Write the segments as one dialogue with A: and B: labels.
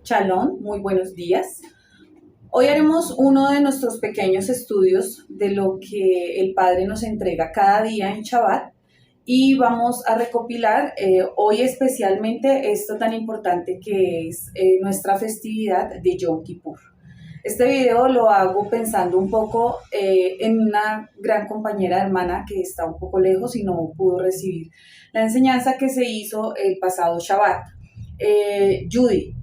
A: Shalom, muy buenos días. Hoy haremos uno de nuestros pequeños estudios de lo que el Padre nos entrega cada día en Shabbat y vamos a recopilar hoy especialmente esto tan importante que es nuestra festividad de Yom Kippur. Este video lo hago pensando un poco en una gran compañera hermana que está un poco lejos y no pudo recibir la enseñanza que se hizo el pasado Shabbat. Judy,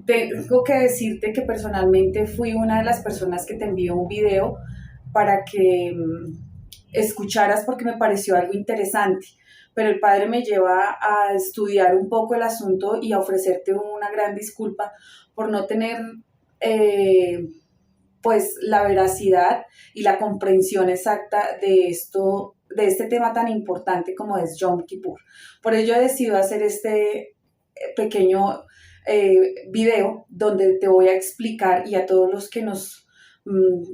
A: tengo que decirte que personalmente fui una de las personas que te envió un video para que escucharas porque me pareció algo interesante, pero el Padre me lleva a estudiar un poco el asunto y a ofrecerte una gran disculpa por no tener pues la veracidad y la comprensión exacta de esto, de este tema tan importante como es Yom Kippur. Por ello he decidido hacer este pequeño video donde te voy a explicar, y a todos los que nos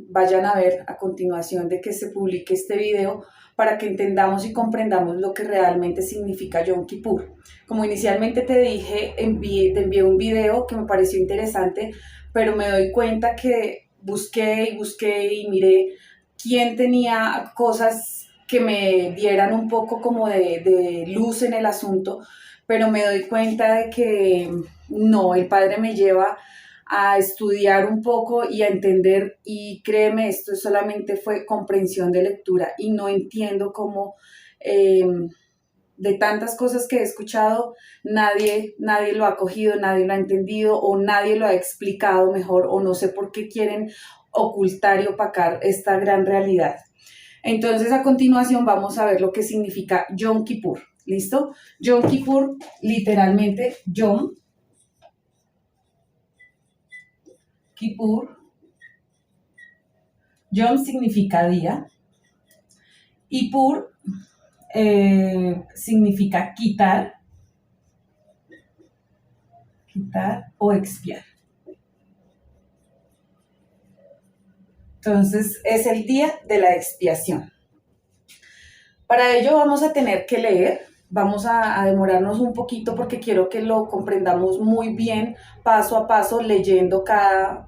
A: vayan a ver a continuación de que se publique este video, para que entendamos y comprendamos lo que realmente significa Yom Kippur. Como inicialmente te dije, te envié un video que me pareció interesante, pero me doy cuenta que busqué y miré quién tenía cosas que me dieran un poco como de luz en el asunto, pero me doy cuenta de que no, el Padre me lleva a estudiar un poco y a entender, y créeme, esto solamente fue comprensión de lectura y no entiendo cómo de tantas cosas que he escuchado, nadie lo ha cogido, nadie lo ha entendido o nadie lo ha explicado mejor, o no sé por qué quieren ocultar y opacar esta gran realidad. Entonces, a continuación vamos a ver lo que significa Yom Kippur. ¿Listo? Yom Kippur, literalmente, Yom Kippur. Yom significa día y Pur significa quitar o expiar. Entonces, es el día de la expiación. Para ello vamos a tener que leer. Vamos a demorarnos un poquito porque quiero que lo comprendamos muy bien, paso a paso, leyendo cada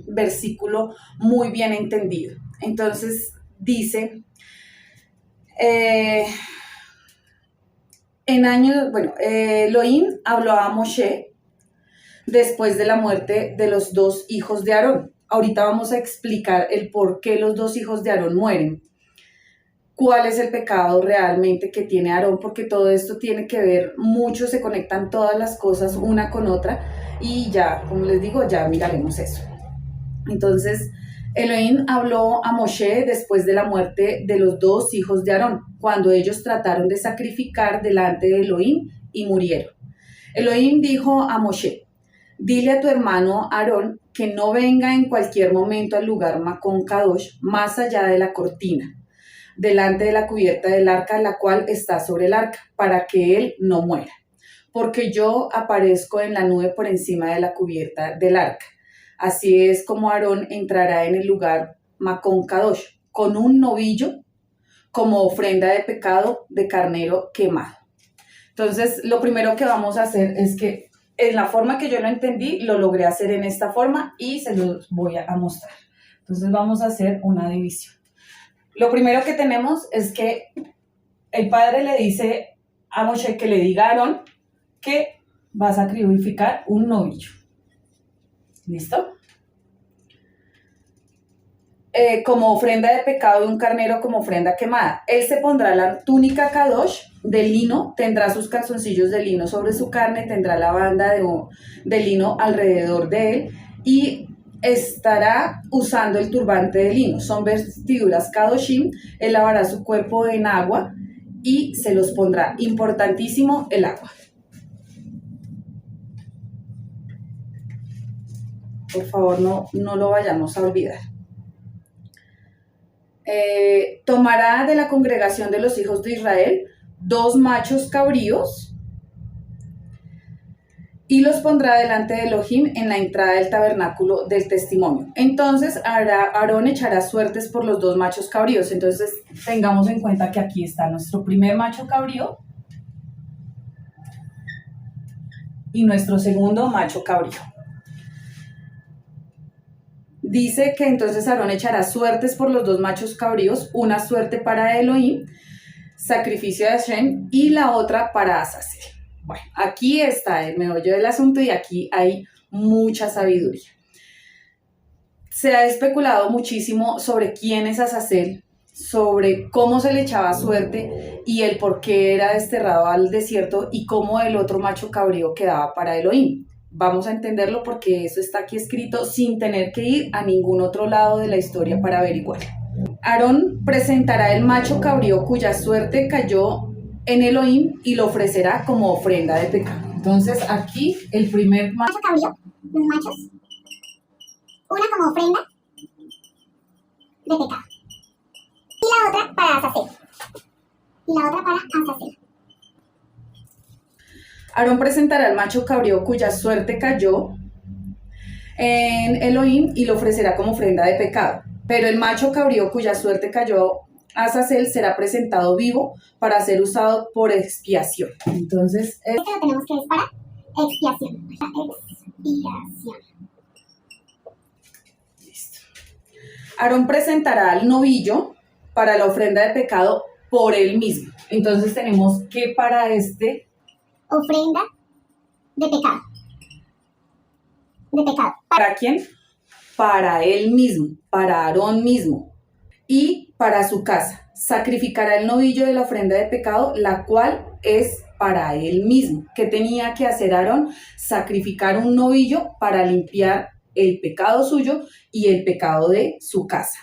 A: versículo muy bien entendido. Entonces dice, Elohim habló a Moshe después de la muerte de los dos hijos de Aarón. Ahorita vamos a explicar el por qué los dos hijos de Aarón mueren. ¿Cuál es el pecado realmente que tiene Aarón? Porque todo esto tiene que ver mucho, se conectan todas las cosas una con otra y ya, como les digo, ya miraremos eso. Entonces, Elohim habló a Moshe después de la muerte de los dos hijos de Aarón, cuando ellos trataron de sacrificar delante de Elohim y murieron. Elohim dijo a Moshe, dile a tu hermano Aarón que no venga en cualquier momento al lugar Makon Kadosh, más allá de la cortina, delante de la cubierta del arca, la cual está sobre el arca, para que él no muera. Porque yo aparezco en la nube por encima de la cubierta del arca. Así es como Aarón entrará en el lugar Makon Kadosh, con un novillo como ofrenda de pecado de carnero quemado. Entonces, lo primero que vamos a hacer es que, en la forma que yo lo entendí, lo logré hacer en esta forma y se los voy a mostrar. Entonces, vamos a hacer una división. Lo primero que tenemos es que el Padre le dice a Moshe que le diga a Aarón que va a sacrificar un novillo. ¿Listo? Como ofrenda de pecado de un carnero, como ofrenda quemada. Él se pondrá la túnica Kadosh de lino, tendrá sus calzoncillos de lino sobre su carne, tendrá la banda de lino alrededor de él y estará usando el turbante de lino. Son vestiduras Kadoshim. Él lavará su cuerpo en agua y se los pondrá. Importantísimo el agua. Por favor, no lo vayamos a olvidar. Tomará de la congregación de los hijos de Israel 2 machos cabríos y los pondrá delante de Elohim en la entrada del tabernáculo del testimonio. Entonces Aarón echará suertes por los 2 machos cabríos. Entonces tengamos en cuenta que aquí está nuestro primer macho cabrío y nuestro segundo macho cabrío. Dice que entonces Aarón echará suertes por los dos machos cabríos, una suerte para Elohim, sacrificio de Hashem, y la otra para Azazel. Bueno, aquí está el meollo del asunto y aquí hay mucha sabiduría. Se ha especulado muchísimo sobre quién es Azazel, sobre cómo se le echaba suerte y el por qué era desterrado al desierto y cómo el otro macho cabrío quedaba para Elohim. Vamos a entenderlo porque eso está aquí escrito sin tener que ir a ningún otro lado de la historia para averiguar. Aarón presentará el macho cabrío cuya suerte cayó en Elohim y lo ofrecerá como ofrenda de pecado. Entonces aquí el primer macho
B: cabrío, los machos, una como ofrenda de pecado y la otra para Azazel.
A: Aarón presentará el macho cabrío cuya suerte cayó en Elohim y lo ofrecerá como ofrenda de pecado. Pero el macho cabrío cuya suerte cayó a Azazel será presentado vivo para ser usado por expiación. Entonces,
B: esto lo tenemos que es para expiación.
A: Listo. Aarón presentará al novillo para la ofrenda de pecado por él mismo. Entonces tenemos que para este
B: ofrenda de pecado.
A: ¿Para quién? Para él mismo, para Aarón mismo y para su casa. Sacrificará el novillo de la ofrenda de pecado, la cual es para él mismo. ¿Qué tenía que hacer Aarón? Sacrificar un novillo para limpiar el pecado suyo y el pecado de su casa.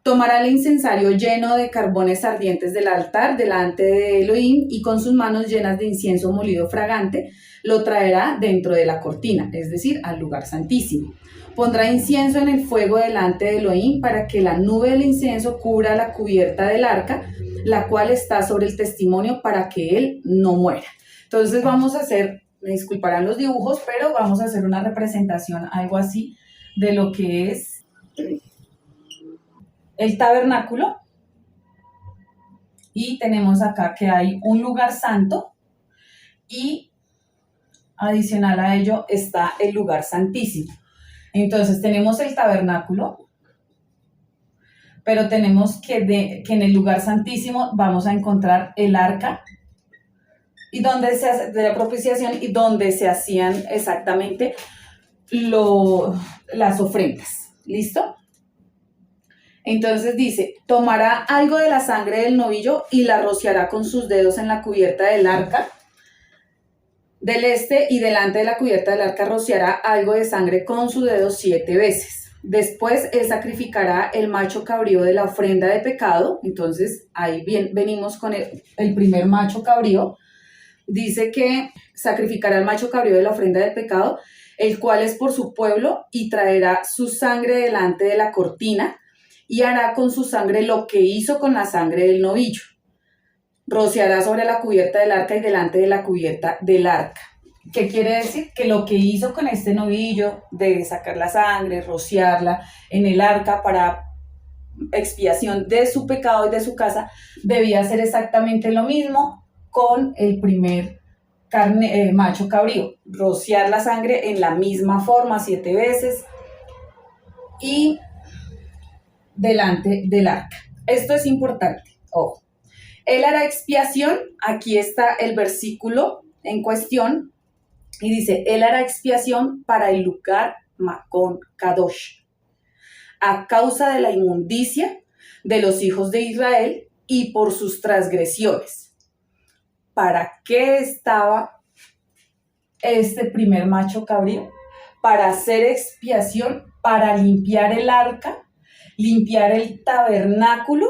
A: Tomará el incensario lleno de carbones ardientes del altar delante de Elohim y con sus manos llenas de incienso molido fragante lo traerá dentro de la cortina, es decir, al lugar santísimo. Pondrá incienso en el fuego delante de Elohim para que la nube del incienso cubra la cubierta del arca, la cual está sobre el testimonio para que él no muera. Entonces vamos a hacer, me disculparán los dibujos, pero vamos a hacer una representación, algo así, de lo que es el tabernáculo. Y tenemos acá que hay un lugar santo y adicional a ello está el lugar santísimo. Entonces tenemos el tabernáculo, pero tenemos que en el lugar santísimo vamos a encontrar el arca y donde se hace, de la propiciación y donde se hacían exactamente las ofrendas. ¿Listo? Entonces dice, tomará algo de la sangre del novillo y la rociará con sus dedos en la cubierta del arca del este y delante de la cubierta del arca rociará algo de sangre con sus dedos 7 veces. Después él sacrificará el macho cabrío de la ofrenda de pecado. Entonces ahí venimos con el primer macho cabrío. Dice que sacrificará el macho cabrío de la ofrenda del pecado, el cual es por su pueblo, y traerá su sangre delante de la cortina y hará con su sangre lo que hizo con la sangre del novillo. Rociará sobre la cubierta del arca y delante de la cubierta del arca. ¿Qué quiere decir? Que lo que hizo con este novillo de sacar la sangre, rociarla en el arca para expiación de su pecado y de su casa, debía hacer exactamente lo mismo con el primer macho cabrío. Rociar la sangre en la misma forma 7 veces y delante del arca. Esto es importante, ojo. Él hará expiación, aquí está el versículo en cuestión, y dice, él hará expiación para el lugar Makon Kadosh, a causa de la inmundicia de los hijos de Israel y por sus transgresiones. ¿Para qué estaba este primer macho cabrío? Para hacer expiación, para limpiar el arca, limpiar el tabernáculo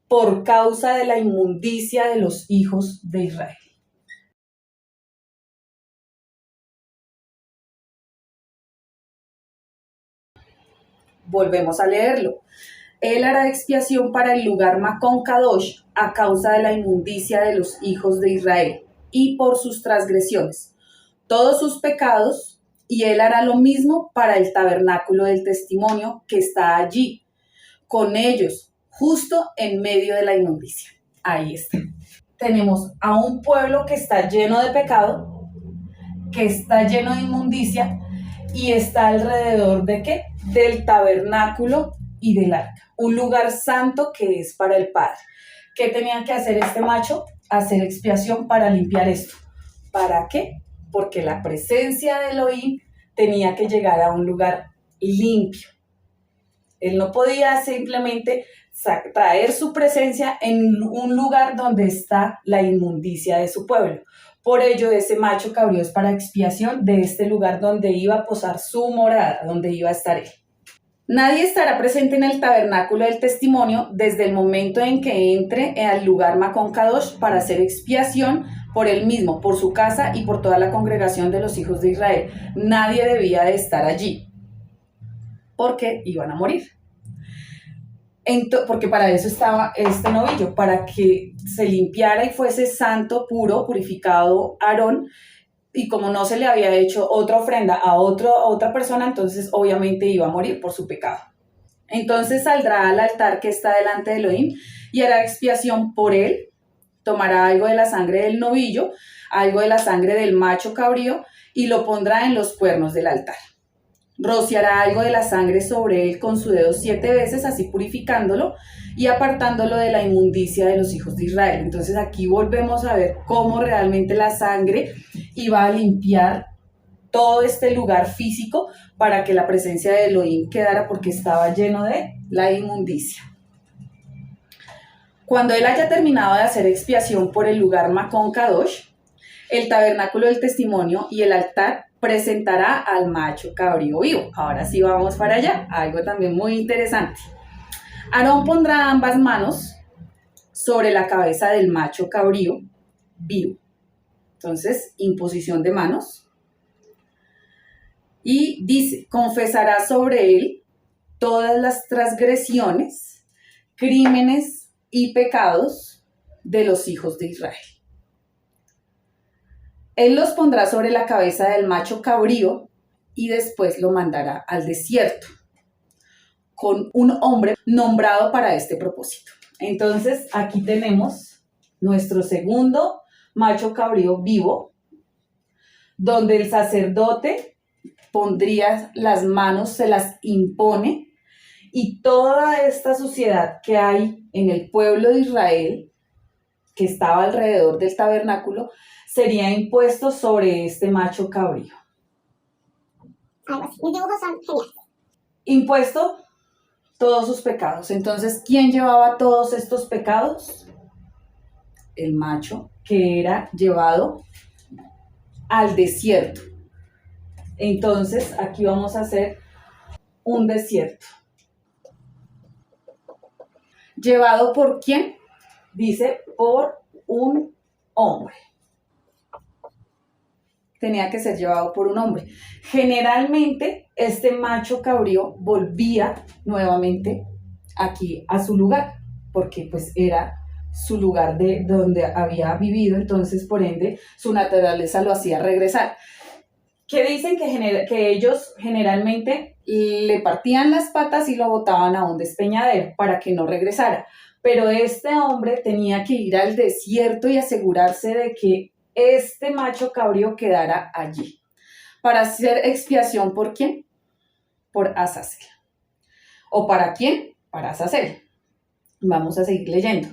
A: por causa de la inmundicia de los hijos de Israel. Volvemos a leerlo. Él hará expiación para el lugar Makon Kadosh a causa de la inmundicia de los hijos de Israel y por sus transgresiones, todos sus pecados, y él hará lo mismo para el tabernáculo del testimonio que está allí, con ellos, justo en medio de la inmundicia. Ahí está. Tenemos a un pueblo que está lleno de pecado que está lleno de inmundicia y está alrededor ¿de qué? Del tabernáculo y del arca, un lugar santo que es para el Padre. ¿Qué tenía que hacer este macho? Hacer expiación para limpiar esto. ¿Para qué? Porque la presencia de Elohim tenía que llegar a un lugar limpio. Él no podía simplemente traer su presencia en un lugar donde está la inmundicia de su pueblo. Por ello, ese macho cabrío es para expiación de este lugar donde iba a posar su morada, donde iba a estar él. Nadie estará presente en el tabernáculo del testimonio desde el momento en que entre al lugar Makon Kadosh para hacer expiación por él mismo, por su casa y por toda la congregación de los hijos de Israel. Nadie debía de estar allí, porque iban a morir. Porque para eso estaba este novillo, para que se limpiara y fuese santo, puro, purificado Aarón, y como no se le había hecho otra ofrenda a otra persona, entonces obviamente iba a morir por su pecado. Entonces saldrá al altar que está delante de Elohim y hará expiación por él, tomará algo de la sangre del novillo, algo de la sangre del macho cabrío y lo pondrá en los cuernos del altar. Rociará algo de la sangre sobre él con su dedo 7 veces, así purificándolo y apartándolo de la inmundicia de los hijos de Israel. Entonces aquí volvemos a ver cómo realmente la sangre iba a limpiar todo este lugar físico para que la presencia de Elohim quedara, porque estaba lleno de la inmundicia. Cuando él haya terminado de hacer expiación por el lugar Makon Kadosh, el tabernáculo del testimonio y el altar presentará al macho cabrío vivo. Ahora sí vamos para allá, algo también muy interesante. Aarón pondrá ambas manos sobre la cabeza del macho cabrío vivo. Entonces, imposición de manos. Y dice, confesará sobre él todas las transgresiones, crímenes y pecados de los hijos de Israel. Él los pondrá sobre la cabeza del macho cabrío y después lo mandará al desierto con un hombre nombrado para este propósito. Entonces, aquí tenemos nuestro segundo macho cabrío vivo, donde el sacerdote pondría las manos, se las impone, y toda esta suciedad que hay en el pueblo de Israel, que estaba alrededor del tabernáculo, sería impuesto sobre este macho cabrío.
B: Algo así. Mis dibujos son geniales.
A: Impuesto todos sus pecados. Entonces, ¿quién llevaba todos estos pecados? El macho, que era llevado al desierto. Entonces, aquí vamos a hacer un desierto. ¿Llevado por quién? Dice, por un hombre. Tenía que ser llevado por un hombre. Generalmente, este macho cabrío volvía nuevamente aquí a su lugar, porque pues era su lugar de donde había vivido, entonces por ende su naturaleza lo hacía regresar. Que dicen que ellos generalmente le partían las patas y lo botaban a un despeñadero para que no regresara, pero este hombre tenía que ir al desierto y asegurarse de que este macho cabrío quedara allí. ¿Para hacer expiación por quién? Por Azazel. ¿O para quién? Para Azazel. Vamos a seguir leyendo.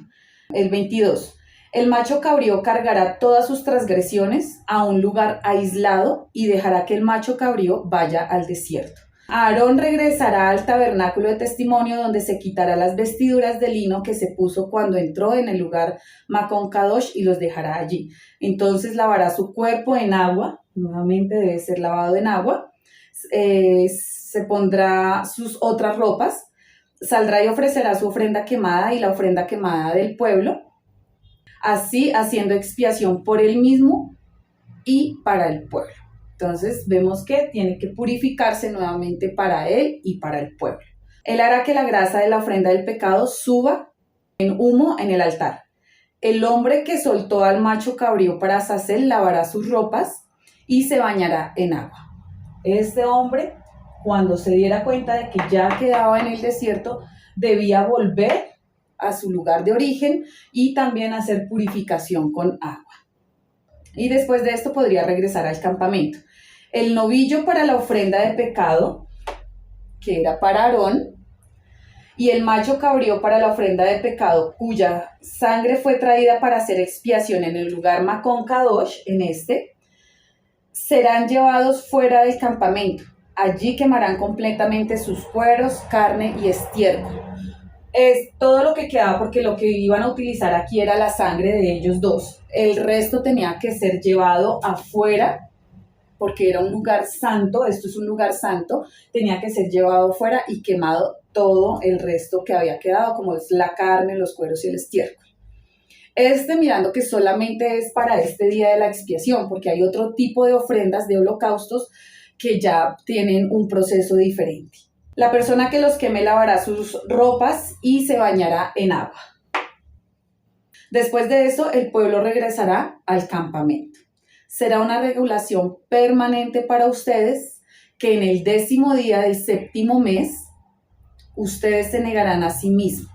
A: El 22. El macho cabrío cargará todas sus transgresiones a un lugar aislado y dejará que el macho cabrío vaya al desierto. Aarón regresará al tabernáculo de testimonio, donde se quitará las vestiduras de lino que se puso cuando entró en el lugar Makon Kadosh y los dejará allí. Entonces lavará su cuerpo en agua, nuevamente debe ser lavado en agua, se pondrá sus otras ropas, saldrá y ofrecerá su ofrenda quemada y la ofrenda quemada del pueblo, así haciendo expiación por él mismo y para el pueblo. Entonces vemos que tiene que purificarse nuevamente para él y para el pueblo. Él hará que la grasa de la ofrenda del pecado suba en humo en el altar. El hombre que soltó al macho cabrío para Azazel lavará sus ropas y se bañará en agua. Este hombre, cuando se diera cuenta de que ya quedaba en el desierto, debía volver a su lugar de origen y también hacer purificación con agua. y después de esto podría regresar al campamento. El novillo para la ofrenda de pecado, que era para Aarón, y el macho cabrío para la ofrenda de pecado, cuya sangre fue traída para hacer expiación en el lugar Makon Kadosh, serán llevados fuera del campamento. Allí quemarán completamente sus cueros, carne y estiércol. Es todo lo que quedaba, porque lo que iban a utilizar aquí era la sangre de ellos dos. El resto tenía que ser llevado afuera, porque era un lugar santo, esto es un lugar santo, tenía que ser llevado afuera y quemado todo el resto que había quedado, como es la carne, los cueros y el estiércol. Mirando que solamente es para este día de la expiación, porque hay otro tipo de ofrendas, de holocaustos, que ya tienen un proceso diferente. La persona que los queme lavará sus ropas y se bañará en agua. Después de eso, el pueblo regresará al campamento. Será una regulación permanente para ustedes que en el 10º día del 7º mes, ustedes se negarán a sí mismos.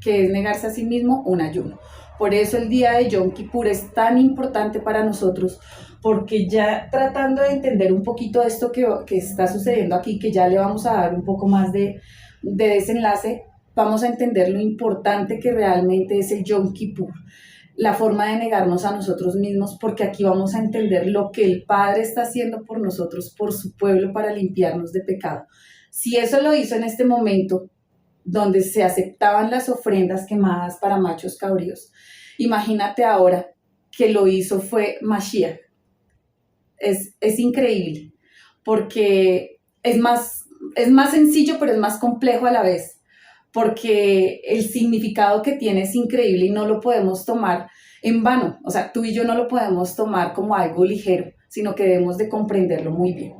A: ¿Qué es negarse a sí mismo? Un ayuno. Por eso el día de Yom Kippur es tan importante para nosotros, porque ya tratando de entender un poquito de esto que está sucediendo aquí, que ya le vamos a dar un poco más de desenlace, vamos a entender lo importante que realmente es el Yom Kippur, la forma de negarnos a nosotros mismos, porque aquí vamos a entender lo que el Padre está haciendo por nosotros, por su pueblo, para limpiarnos de pecado. Si eso lo hizo en este momento, donde se aceptaban las ofrendas quemadas para machos cabríos, imagínate ahora que lo hizo fue Mashiach. Es increíble, porque es más sencillo, pero es más complejo a la vez, porque el significado que tiene es increíble y no lo podemos tomar en vano. O sea, tú y yo no lo podemos tomar como algo ligero, sino que debemos de comprenderlo muy bien.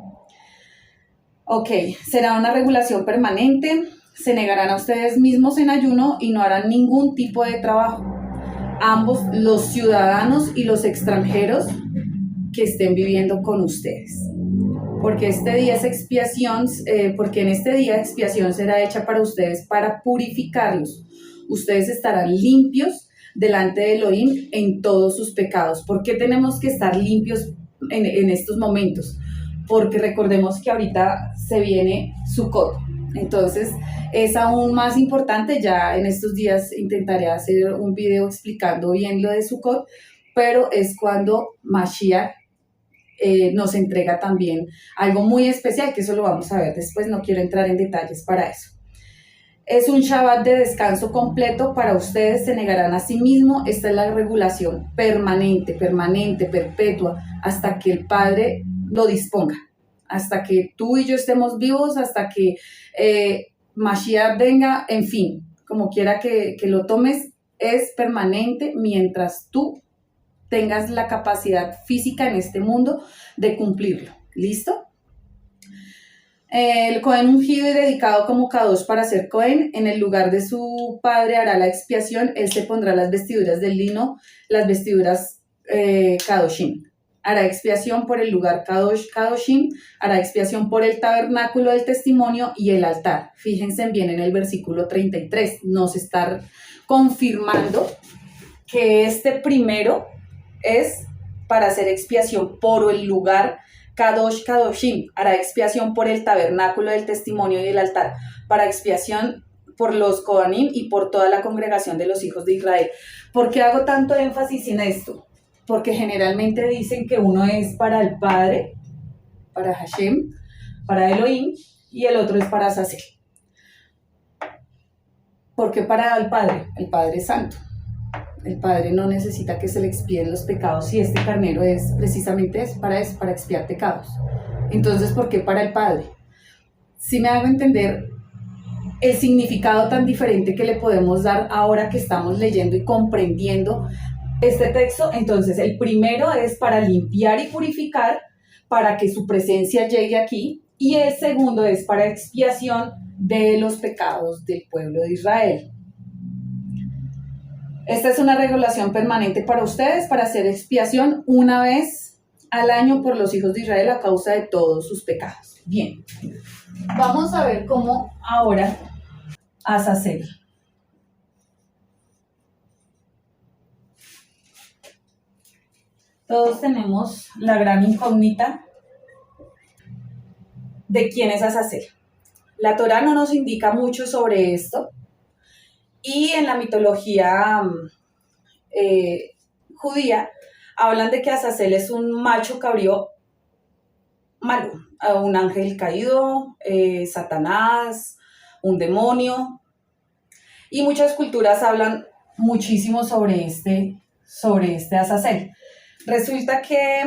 A: Ok, será una regulación permanente. Se negarán a ustedes mismos en ayuno y no harán ningún tipo de trabajo. Ambos, los ciudadanos y los extranjeros que estén viviendo con ustedes. Porque este día es expiación, porque en este día expiación será hecha para ustedes para purificarlos. Ustedes estarán limpios delante de Elohim en todos sus pecados. ¿Por qué tenemos que estar limpios en estos momentos? Porque recordemos que ahorita se viene Sukkot. Entonces es aún más importante. Ya en estos días intentaré hacer un video explicando bien lo de Sukkot, pero es cuando Mashiach nos entrega también algo muy especial, que eso lo vamos a ver después, no quiero entrar en detalles para eso. Es un Shabbat de descanso completo para ustedes, se negarán a sí mismos. Esta es la regulación permanente, perpetua, hasta que el Padre lo disponga, hasta que tú y yo estemos vivos, hasta que Mashiach venga, en fin, como quiera que lo tomes, es permanente mientras tú tengas la capacidad física en este mundo de cumplirlo. ¿Listo? El Cohen ungido y dedicado como Kadosh para ser Cohen, en el lugar de su padre hará la expiación. Él se pondrá las vestiduras del lino, las vestiduras Kadoshim. Hará expiación por el lugar Kadoshim, hará expiación por el tabernáculo del testimonio y el altar. Fíjense bien en el versículo 33, nos está confirmando que este primero es para hacer expiación por el lugar Kadosh Kadoshim, hará expiación por el tabernáculo del testimonio y el altar, para expiación por los Kohanim y por toda la congregación de los hijos de Israel. ¿Por qué hago tanto énfasis en esto? Porque generalmente dicen que uno es para el Padre, para Hashem, para Elohim, y el otro es para Azazel. ¿Por qué para el Padre? El Padre es santo. El Padre no necesita que se le expíen los pecados, y este carnero es precisamente eso, para expiar pecados. Entonces, ¿por qué para el Padre? Si me hago entender el significado tan diferente que le podemos dar ahora que estamos leyendo y comprendiendo este texto. Entonces, el primero es para limpiar y purificar, para que su presencia llegue aquí, y el segundo es para expiación de los pecados del pueblo de Israel. Esta es una regulación permanente para ustedes, para hacer expiación una vez al año por los hijos de Israel a causa de todos sus pecados. Bien, vamos a ver cómo ahora Azazel. Todos tenemos la gran incógnita de quién es Azazel. La Torá no nos indica mucho sobre esto y en la mitología judía hablan de que Azazel es un macho cabrío malo, un ángel caído, Satanás, un demonio, y muchas culturas hablan muchísimo sobre este Azazel. Resulta que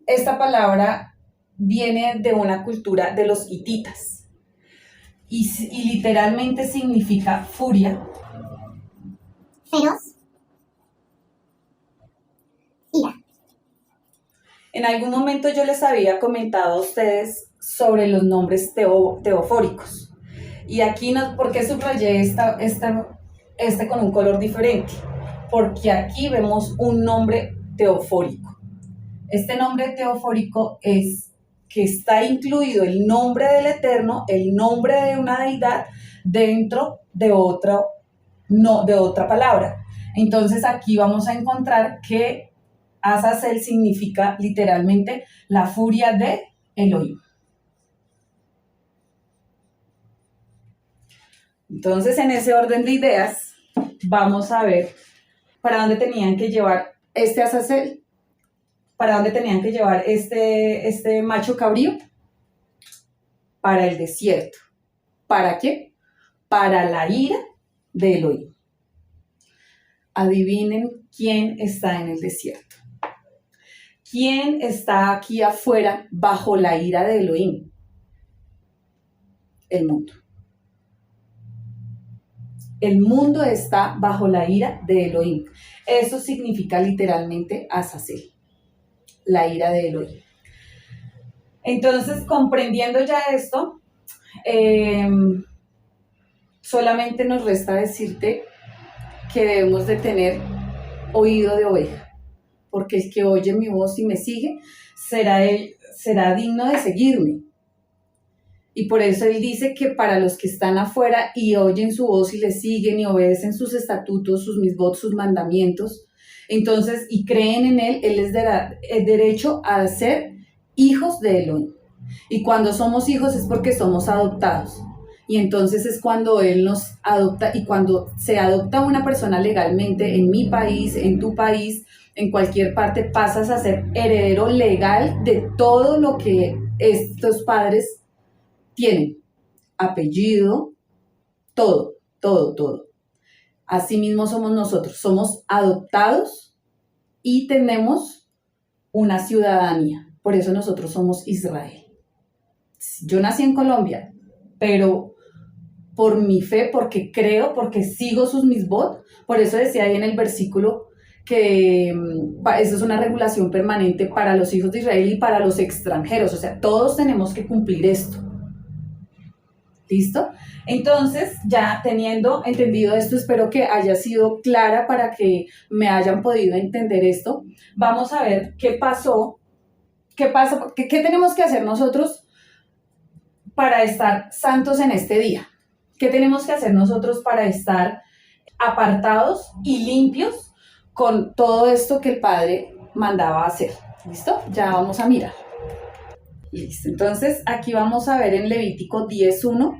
A: esta palabra viene de una cultura de los hititas y literalmente significa furia,
B: feroz, ira.
A: En algún momento yo les había comentado a ustedes sobre los nombres teofóricos. Y aquí, ¿por qué subrayé este con un color diferente? Porque aquí vemos un nombre teofórico. Este nombre teofórico es que está incluido el nombre del Eterno, el nombre de una deidad, dentro de otra palabra. Entonces aquí vamos a encontrar que Azazel significa literalmente la furia de Elohim. Entonces, en ese orden de ideas, vamos a ver para dónde tenían que llevar este Azazel, para dónde tenían que llevar este macho cabrío. Para el desierto. ¿Para qué? Para la ira de Elohim. Adivinen quién está en el desierto. ¿Quién está aquí afuera bajo la ira de Elohim? El mundo. El mundo está bajo la ira de Elohim. Eso significa literalmente Azazel, la ira de Elohim. Entonces, comprendiendo ya esto, solamente nos resta decirte que debemos de tener oído de oveja, porque el que oye mi voz y me sigue será digno de seguirme. Y por eso él dice que para los que están afuera y oyen su voz y le siguen y obedecen sus estatutos, sus misbot, sus mandamientos, entonces, y creen en él les dará el derecho a ser hijos de Elohim. Y cuando somos hijos es porque somos adoptados. Y entonces es cuando él nos adopta, y cuando se adopta una persona legalmente en mi país, en tu país, en cualquier parte, pasas a ser heredero legal de todo lo que estos padres tienen, apellido, todo. Así mismo somos nosotros, somos adoptados y tenemos una ciudadanía. Por eso nosotros somos Israel. Yo nací en Colombia, pero por mi fe, porque creo, porque sigo sus misbot, por eso decía ahí en el versículo que eso es una regulación permanente para los hijos de Israel y para los extranjeros, o sea, todos tenemos que cumplir esto. ¿Listo? Entonces, ya teniendo entendido esto, espero que haya sido clara para que me hayan podido entender esto. Vamos a ver qué pasó, qué tenemos que hacer nosotros para estar santos en este día. ¿Qué tenemos que hacer nosotros para estar apartados y limpios con todo esto que el Padre mandaba hacer? ¿Listo? Ya vamos a mirar. Listo, entonces aquí vamos a ver en Levítico 10:1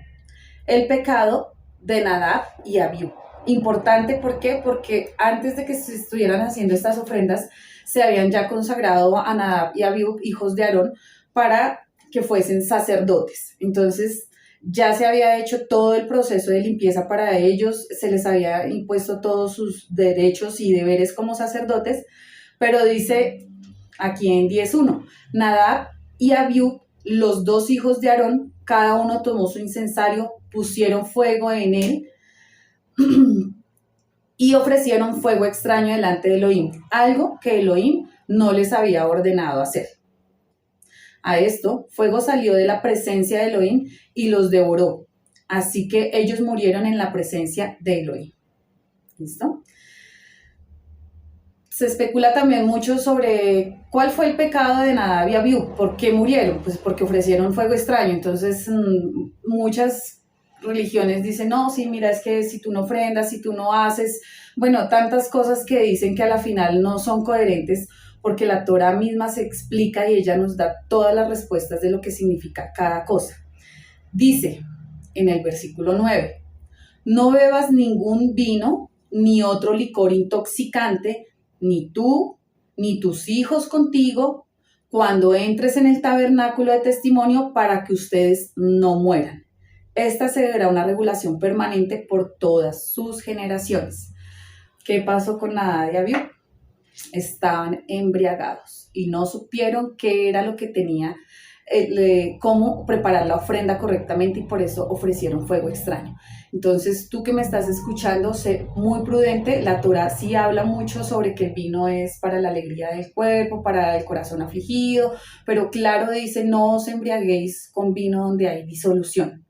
A: el pecado de Nadab y Abiú. Importante, ¿por qué? Porque antes de que se estuvieran haciendo estas ofrendas, se habían ya consagrado a Nadab y Abiú, hijos de Aarón, para que fuesen sacerdotes. Entonces, ya se había hecho todo el proceso de limpieza para ellos, se les había impuesto todos sus derechos y deberes como sacerdotes, pero dice aquí en 10:1, Nadab y Abiú, los dos hijos de Aarón, cada uno tomó su incensario, pusieron fuego en él y ofrecieron fuego extraño delante de Elohim, algo que Elohim no les había ordenado hacer. A esto, fuego salió de la presencia de Elohim y los devoró, así que ellos murieron en la presencia de Elohim. ¿Listo? Se especula también mucho sobre cuál fue el pecado de Nadab y Abiú. ¿Por qué murieron? Pues porque ofrecieron fuego extraño. Entonces, muchas religiones dicen, no, sí, mira, es que si tú no ofrendas, si tú no haces, bueno, tantas cosas que dicen que a la final no son coherentes, porque la Torá misma se explica y ella nos da todas las respuestas de lo que significa cada cosa. Dice en el versículo 9, no bebas ningún vino ni otro licor intoxicante, ni tú, ni tus hijos contigo, cuando entres en el tabernáculo de testimonio para que ustedes no mueran. Esta será una regulación permanente por todas sus generaciones. ¿Qué pasó con Nadab y Abiú? Estaban embriagados y no supieron qué era lo que tenía, cómo preparar la ofrenda correctamente, y por eso ofrecieron fuego extraño. Entonces, tú que me estás escuchando, sé muy prudente. La Torá sí habla mucho sobre que el vino es para la alegría del cuerpo, para el corazón afligido, pero claro dice, no os embriaguéis con vino donde hay disolución,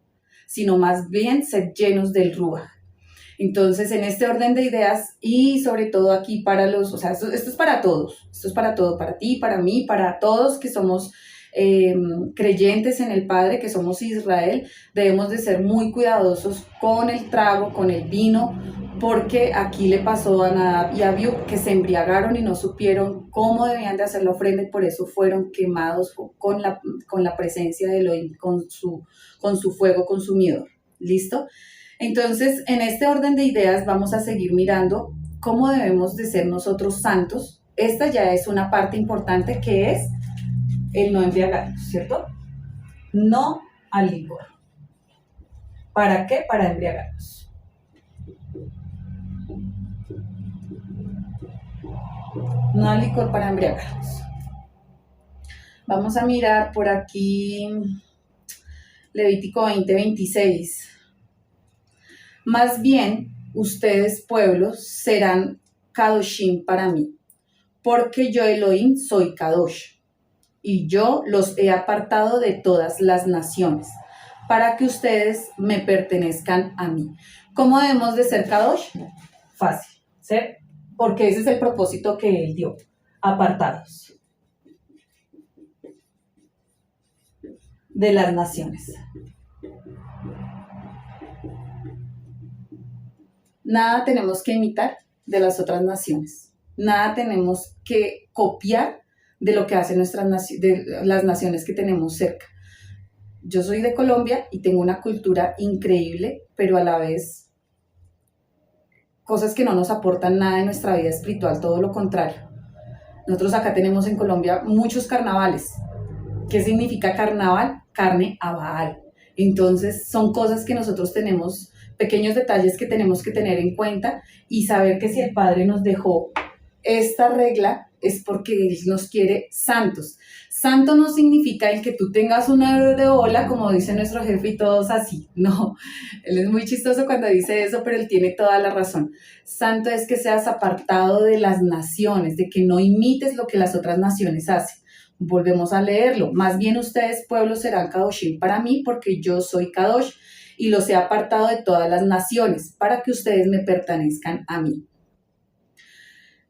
A: sino más bien sed llenos del Ruaj. Entonces, en este orden de ideas, y sobre todo aquí para los, o sea, esto es para todos, esto es para todo, para ti, para mí, para todos que somos creyentes en el Padre, que somos Israel, debemos de ser muy cuidadosos con el trago, con el vino, porque aquí le pasó a Nadab y a Abiú que se embriagaron y no supieron cómo debían de hacer la ofrenda, y por eso fueron quemados con la presencia de Elohim, con su fuego consumidor. ¿Listo? Entonces, en este orden de ideas vamos a seguir mirando cómo debemos de ser nosotros santos. Esta ya es una parte importante, que es el no embriagarnos, ¿cierto? No al licor. ¿Para qué? Para embriagarnos. No al licor para embriagarnos. Vamos a mirar por aquí Levítico 20:26. Más bien, ustedes pueblos serán Kadoshim para mí, porque yo Elohim soy Kadosh, y yo los he apartado de todas las naciones, para que ustedes me pertenezcan a mí. ¿Cómo debemos de ser Kadosh? Fácil, ¿sí? Porque ese es el propósito que él dio, apartados de las naciones. Nada tenemos que imitar de las otras naciones. Nada tenemos que copiar de lo que hacen de las naciones que tenemos cerca. Yo soy de Colombia y tengo una cultura increíble, pero a la vez cosas que no nos aportan nada en nuestra vida espiritual, todo lo contrario. Nosotros acá tenemos en Colombia muchos carnavales. ¿Qué significa carnaval? Carne a Baal. Entonces son cosas que nosotros tenemos, pequeños detalles que tenemos que tener en cuenta, y saber que si el Padre nos dejó esta regla es porque Él nos quiere santos. Santo no significa el que tú tengas una aureola, como dice nuestro jefe, y todos así. No, él es muy chistoso cuando dice eso, pero él tiene toda la razón. Santo es que seas apartado de las naciones, de que no imites lo que las otras naciones hacen. Volvemos a leerlo. Más bien ustedes, pueblos, serán Kadoshim para mí, porque yo soy Kadosh, y los he apartado de todas las naciones, para que ustedes me pertenezcan a mí.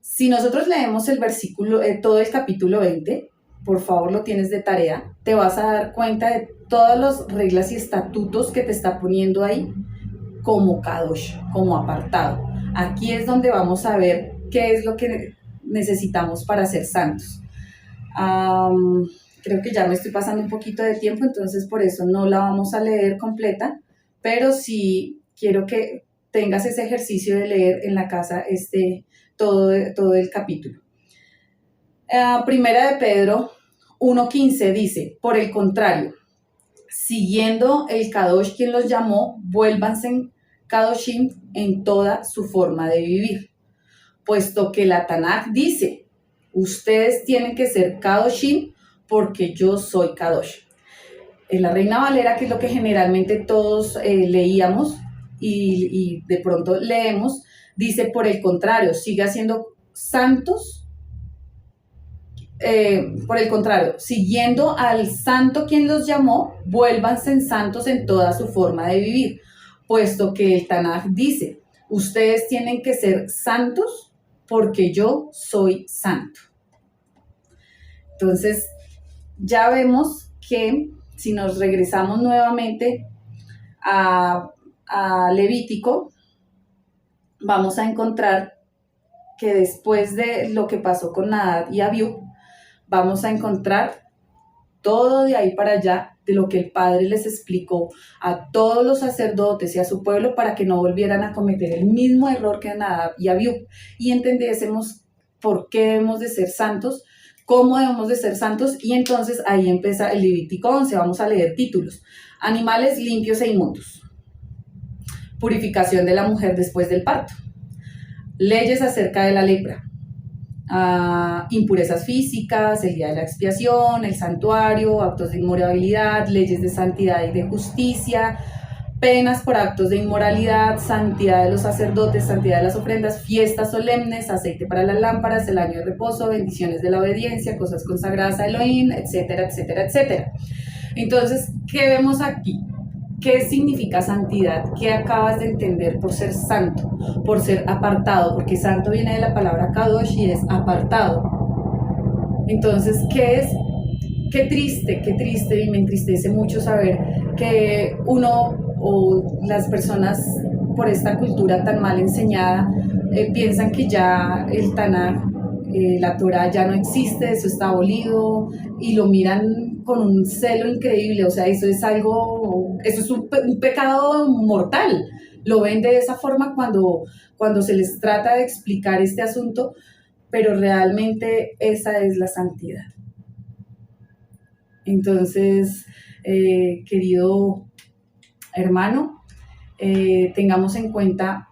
A: Si nosotros leemos el versículo, todo el capítulo 20, por favor lo tienes de tarea, te vas a dar cuenta de todas las reglas y estatutos que te está poniendo ahí como Kadosh, como apartado. Aquí es donde vamos a ver qué es lo que necesitamos para ser santos. Creo que ya me estoy pasando un poquito de tiempo, entonces por eso no la vamos a leer completa, pero sí quiero que tengas ese ejercicio de leer en la casa todo el capítulo. Primera de Pedro 1:15 dice, por el contrario, siguiendo el Kadosh quien los llamó, vuélvanse Kadoshim en toda su forma de vivir, puesto que la Tanaj dice, ustedes tienen que ser Kadoshim porque yo soy Kadosh. En la Reina Valera, que es lo que generalmente todos leíamos y de pronto leemos, dice, por el contrario, siga siendo santos, por el contrario, siguiendo al santo quien los llamó, vuélvanse santos en toda su forma de vivir, puesto que el Tanaj dice, ustedes tienen que ser santos porque yo soy santo. Entonces, ya vemos que si nos regresamos nuevamente a Levítico, vamos a encontrar que después de lo que pasó con Nadab y Abiú, vamos a encontrar todo de ahí para allá, de lo que el Padre les explicó a todos los sacerdotes y a su pueblo para que no volvieran a cometer el mismo error que Nadab y Abiú, y entendiésemos por qué debemos de ser santos, cómo debemos de ser santos, y entonces ahí empieza el Levítico 11, vamos a leer títulos. Animales limpios e inmundos. Purificación de la mujer después del parto. Leyes acerca de la lepra. Impurezas físicas, el día de la expiación, el santuario, actos de inmoralidad, leyes de santidad y de justicia, penas por actos de inmoralidad, santidad de los sacerdotes, santidad de las ofrendas, fiestas solemnes, aceite para las lámparas, el año de reposo, bendiciones de la obediencia, cosas consagradas a Elohim, etcétera, etcétera, etcétera. Entonces, ¿qué vemos aquí? ¿Qué significa santidad? ¿Qué acabas de entender por ser santo? Por ser apartado, porque santo viene de la palabra kadosh y es apartado. Entonces, ¿qué es? Qué triste, y me entristece mucho saber que uno o las personas por esta cultura tan mal enseñada piensan que ya el Tanaj, la Torah ya no existe, eso está abolido, y lo miran con un celo increíble. O sea, eso es algo, eso es un pecado mortal. Lo ven de esa forma cuando se les trata de explicar este asunto, pero realmente esa es la santidad. Entonces, querido hermano, tengamos en cuenta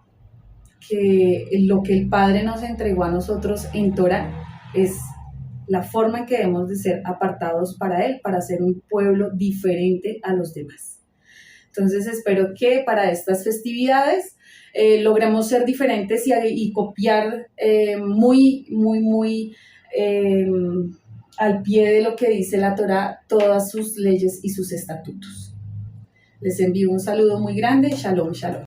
A: que lo que el Padre nos entregó a nosotros en Torah es la forma en que debemos de ser apartados para Él, para ser un pueblo diferente a los demás. Entonces espero que para estas festividades logremos ser diferentes y copiar muy al pie de lo que dice la Torah, todas sus leyes y sus estatutos. Les envío un saludo muy grande. Shalom, shalom.